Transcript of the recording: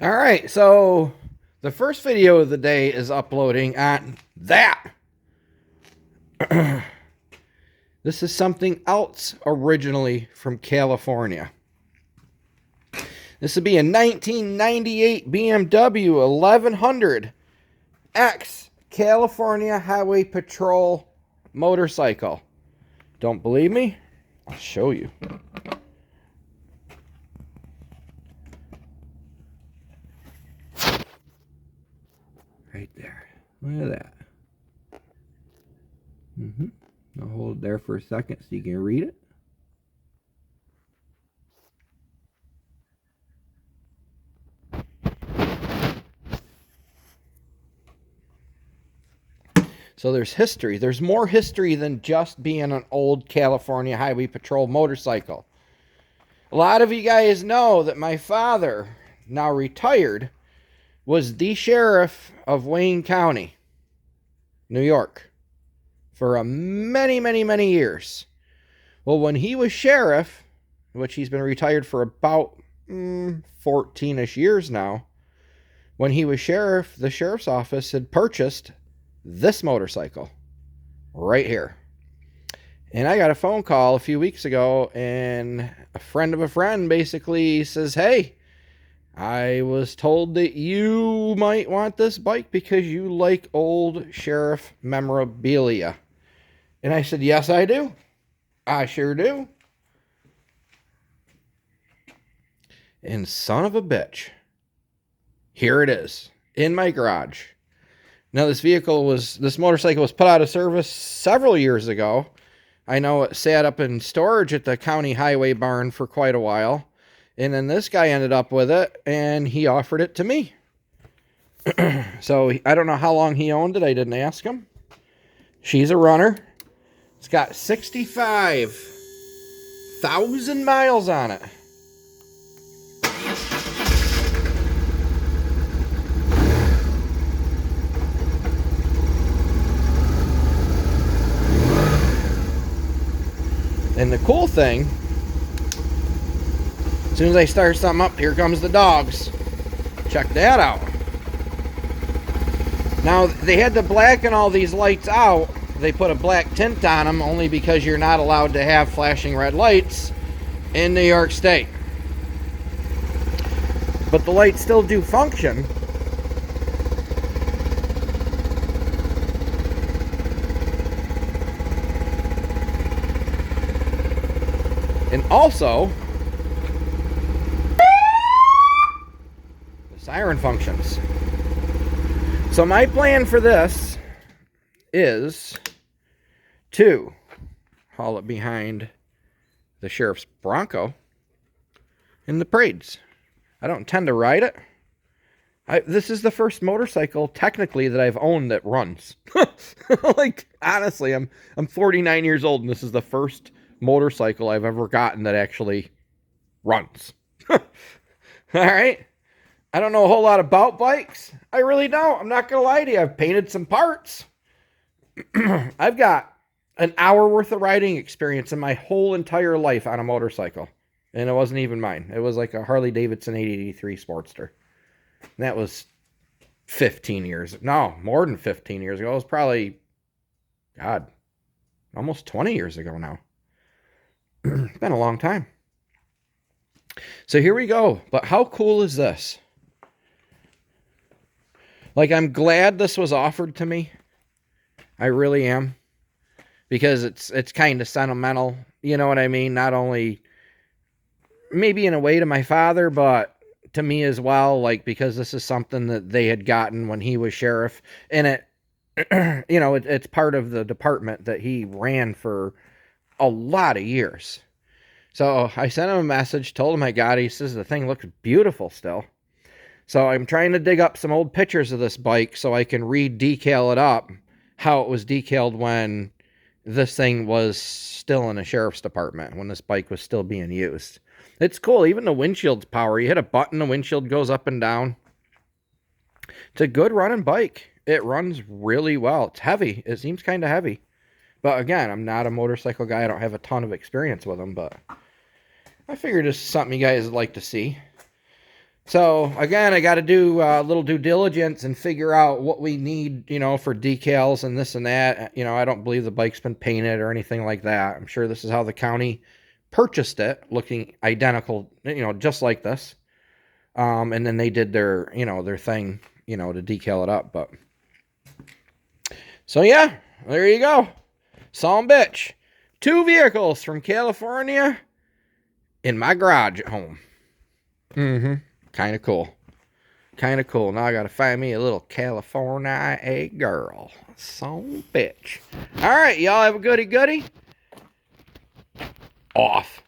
All right, so the first video of the day is uploading on that. This is something else originally from California. This would be a 1998 BMW 1100X California Highway Patrol motorcycle. Don't believe me? I'll show you. Right there. Look at that. I'll hold it there for a second so you can read it. So there's history. There's more history than just being an old California Highway Patrol motorcycle. A lot of you guys know that my father, now retired, was the sheriff of Wayne County, New York, for many years. Well, when he was sheriff, which he's been retired for about 14-ish years now, when he was sheriff, the sheriff's office had purchased this motorcycle right here. And I got a phone call a few weeks ago, and a friend of a friend basically says, hey, I was told that you might want this bike because you like old sheriff memorabilia. And I said, yes, I do. I sure do. And son of a bitch, here it is in my garage. Now, this motorcycle was put out of service several years ago. I know it sat up in storage at the county highway barn for quite a while. And then this guy ended up with it, and he offered it to me. So I don't know how long he owned it. I didn't ask him. She's a runner. It's got 65,000 miles on it. And the cool thing, as soon as I start something up, here comes the dogs. Check that out. Now, they had to blacken all these lights out. They put a black tint on them only because you're not allowed to have flashing red lights in New York State. But the lights still do function. And also, the siren functions. So my plan for this is to haul it behind the sheriff's Bronco in the parades. I don't intend to ride it. This is the first motorcycle technically that I've owned that runs. Like, honestly, I'm 49 years old, and this is the first motorcycle I've ever gotten that actually runs. All right. I don't know a whole lot about bikes. I really don't. I'm not going to lie to you. I've painted some parts. I've got an hour worth of riding experience in my whole entire life on a motorcycle. And it wasn't even mine. It was like a Harley Davidson 883 Sportster. And that was 15 years. No, more than 15 years ago. It was probably, God, almost 20 years ago now. It's been a long time. So here we go. But how cool is this? Like, I'm glad this was offered to me. I really am. Because it's kind of sentimental. You know what I mean? Not only maybe in a way to my father, but to me as well. Like, because this is something that they had gotten when he was sheriff. And it, you know, it's part of the department that he ran for a lot of years. So I sent him a message, told him I got it. He says the thing looks beautiful still. So I'm trying to dig up some old pictures of this bike so I can re-decal it up, how it was decaled when this thing was still in a sheriff's department, when this bike was still being used. It's cool. Even the windshield's power. You hit a button, the windshield goes up and down. It's a good running bike. It runs really well. It's heavy. It seems kind of heavy. But again, I'm not a motorcycle guy. I don't have a ton of experience with them, but I figured this is something you guys would like to see. So again, I got to do a little due diligence and figure out what we need, you know, for decals and this and that. You know, I don't believe the bike's been painted or anything like that. I'm sure this is how the county purchased it, looking identical, you know, just like this. And then they did their, you know, their thing, you know, to decal it up. But so yeah, there you go. Son bitch. 2 vehicles from California in my garage at home. Kind of cool. Kind of cool. Now I got to find me a little California girl. Son bitch. All right, y'all have a goody. Off.